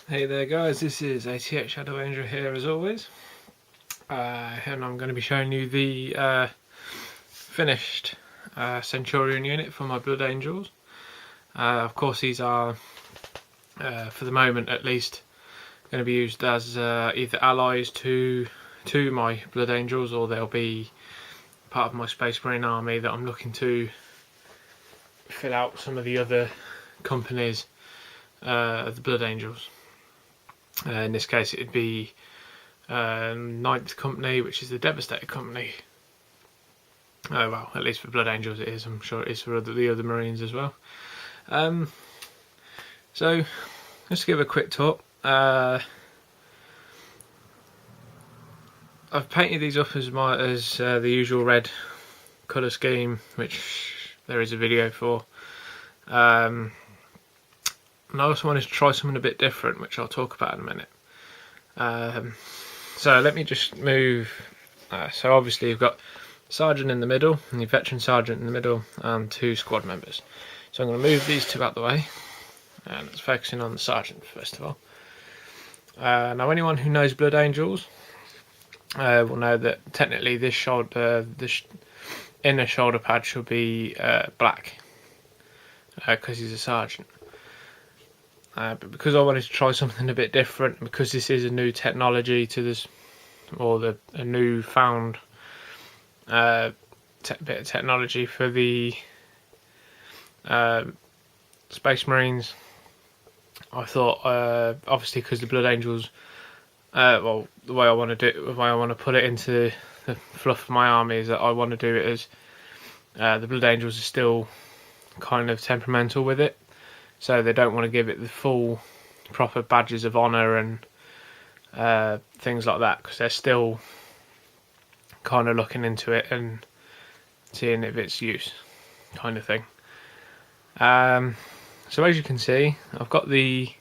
Hey there guys, this is 88 Shadow Angel here as always, and I'm going to be showing you the finished Centurion unit for my Blood Angels. Of course these are, for the moment at least, going to be used as either allies to my Blood Angels, or they'll be part of my Space Marine army that I'm looking to fill out some of the other companies of the Blood Angels. In this case, it'd be 9th Company, which is the Devastator Company. Oh well, at least for Blood Angels it is. I'm sure it is for the other Marines as well. So, just to give a quick talk. I've painted these up as the usual red colour scheme, which there is a video for. And I also wanted to try something a bit different, which I'll talk about in a minute. So let me just move. So obviously you've got Sergeant in the middle, and the Veteran Sergeant in the middle, and 2 squad members. So I'm going to move these 2 out the way, and it's focusing on the Sergeant first of all. Now anyone who knows Blood Angels will know that technically this shoulder, inner shoulder pad should be black, because he's a Sergeant. But because I wanted to try something a bit different, because this is a new technology to this, or a new found bit of technology for the Space Marines, I thought, obviously because the Blood Angels, well, the way I want to put it into the fluff of my army is that I want to do it as the Blood Angels are still kind of temperamental with it. So they don't want to give it the full proper badges of honour and things like that, because they're still kind of looking into it and seeing if it's use, kind of thing. So as you can see, I've got the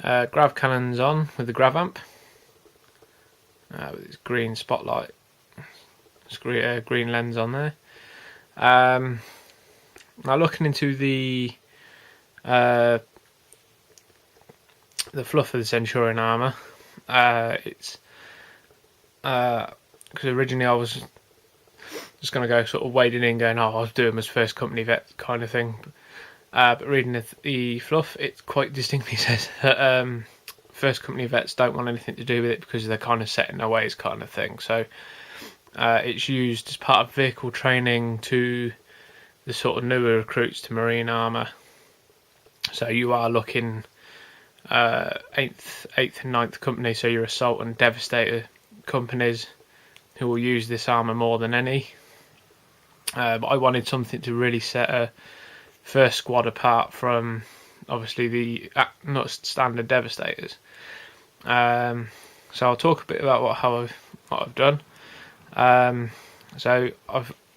grav cannons on with the grav amp with its green spotlight, green lens on there. Now looking into the fluff of the Centurion armour, it's because originally I was just going to go sort of wading in, going, oh, I'll do him as first company vet kind of thing. But reading the fluff, it quite distinctly says that first company vets don't want anything to do with it because they're kind of set in their ways, kind of thing. So it's used as part of vehicle training to the sort of newer recruits to Marine armour. So you are looking 8th and 9th Company, so your Assault and Devastator companies, who will use this armour more than any. But I wanted something to really set a first squad apart from obviously the not standard Devastators. So I'll talk a bit about what I've done. So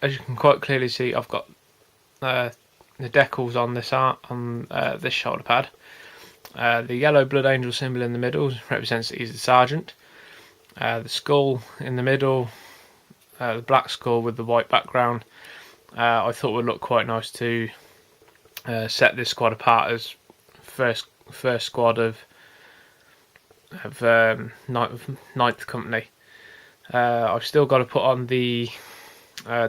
as you can quite clearly see, I've got the decals on this shoulder pad. The yellow Blood Angel symbol in the middle represents that he's the Sergeant. The skull in the middle, the black skull with the white background, I thought would look quite nice to set this squad apart as first squad of 9th Company. I've still got to put on the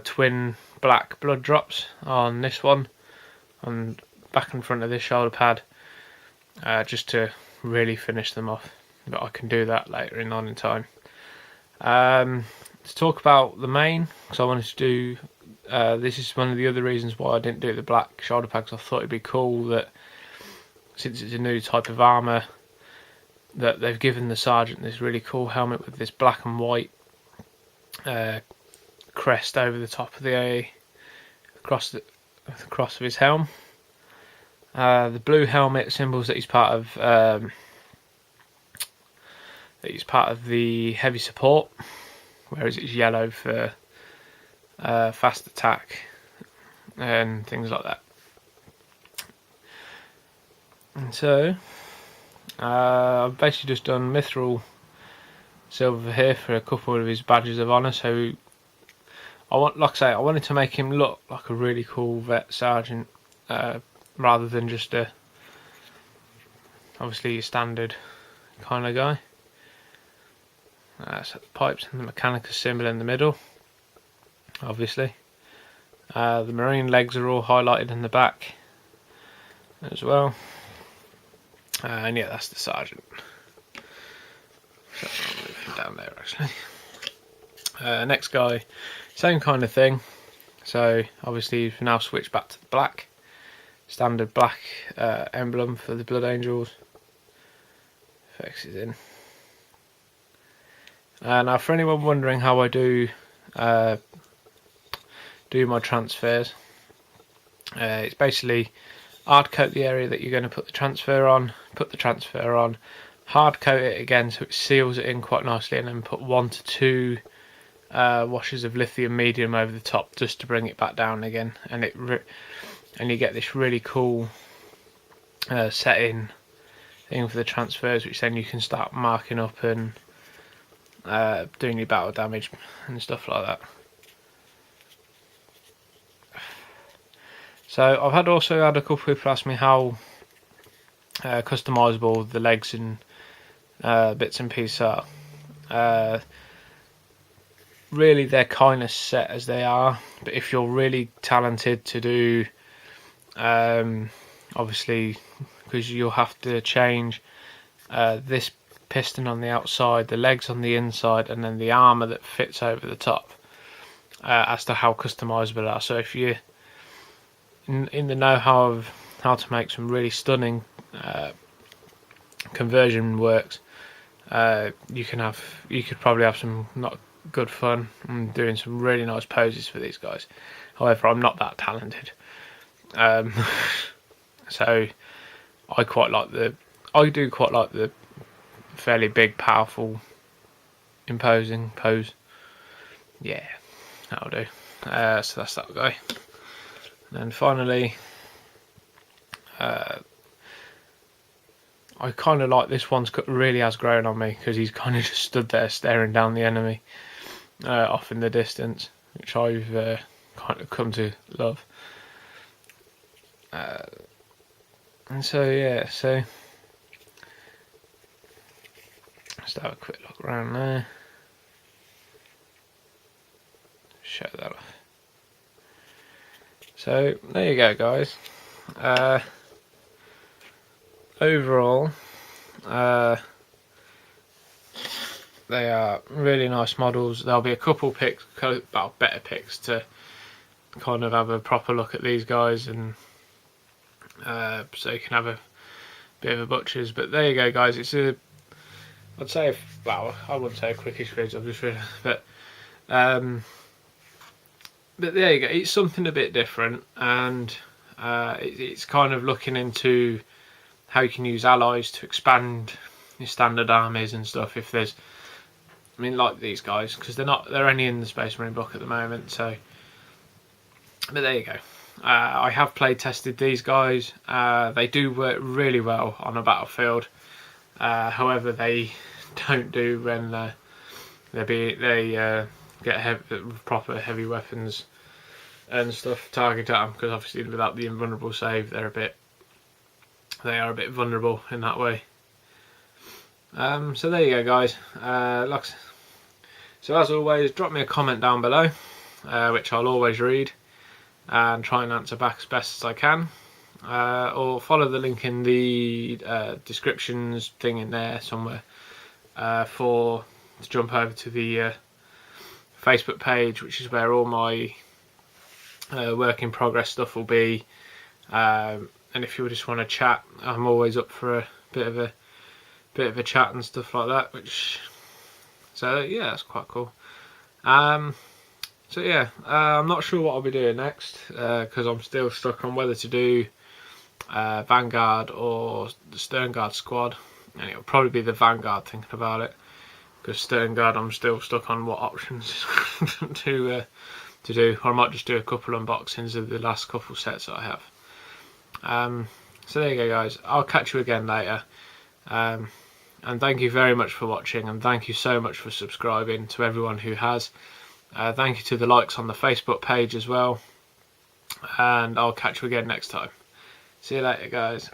twin black blood drops on this one, on back and front of this shoulder pad, just to really finish them off, but I can do that later on in time. To talk about the main, because I wanted to do this is one of the other reasons why I didn't do the black shoulder pad, because I thought it'd be cool that, since it's a new type of armour, that they've given the Sergeant this really cool helmet with this black and white crest over the top of the across of his helm. The blue helmet symbols that he's part of the heavy support, whereas it's yellow for fast attack and things like that. And so I've basically just done mithril silver here for a couple of his badges of honour. So I wanted to make him look like a really cool vet sergeant, rather than just a obviously your standard kind of guy. So the pipes and the Mechanicus symbol in the middle, obviously. The marine legs are all highlighted in the back as well. And yeah, that's the sergeant. So I'll move him down there actually. Next guy, same kind of thing. So obviously you've now switched back to the black. Standard black emblem for the Blood Angels. Fix is in. Now for anyone wondering how I do my transfers, it's basically hard coat the area that you're going to put the transfer on, hard coat it again so it seals it in quite nicely, and then put 1 to 2 washes of lithium medium over the top just to bring it back down again, and you get this really cool setting thing for the transfers, which then you can start marking up and doing your battle damage and stuff like that. So I've also had a couple of people ask me how customizable the legs and bits and pieces are. Really, they're kind of set as they are, but if you're really talented to do, obviously, because you'll have to change this piston on the outside, the legs on the inside, and then the armour that fits over the top, as to how customizable they are. So if you're in the know-how of how to make some really stunning conversion works, you could probably have some not good fun and doing some really nice poses for these guys. However, I'm not that talented, so I do quite like the fairly big, powerful, imposing pose. Yeah, that'll do. So that's that guy. And then finally, I kind of like this one's really has grown on me, because he's kind of just stood there staring down the enemy off in the distance, which I've kind of come to love. And so yeah, so let's have a quick look around there. Show that off. So there you go, guys. Overall, they are really nice models. There'll be a couple picks, better picks, to kind of have a proper look at these guys, and so you can have a bit of a butcher's. But there you go, guys. It's I'd say, well, I wouldn't say a quickish video, but there you go. It's something a bit different, and it's kind of looking into how you can use allies to expand your standard armies and stuff. If there's, I mean, like these guys, because they're only in the Space Marine book at the moment. So, but there you go. I have play tested these guys. They do work really well on a battlefield. However, they don't do when they get proper heavy weapons and stuff targeted at them, because obviously without the invulnerable save, they are a bit vulnerable in that way. So there you go, guys. So as always, drop me a comment down below, which I'll always read and try and answer back as best as I can, or follow the link in the descriptions thing in there somewhere to jump over to the Facebook page, which is where all my work in progress stuff will be. And if you just want to chat, I'm always up for a bit of a chat and stuff like that. So yeah, that's quite cool. So yeah, I'm not sure what I'll be doing next, because I'm still stuck on whether to do Vanguard or the Sternguard squad, and it'll probably be the Vanguard, thinking about it, because Sternguard I'm still stuck on what options to do. Or I might just do a couple unboxings of the last couple sets that I have. So there you go, guys. I'll catch you again later. And thank you very much for watching, and thank you so much for subscribing to everyone who has. Thank you to the likes on the Facebook page as well. And I'll catch you again next time. See you later, guys.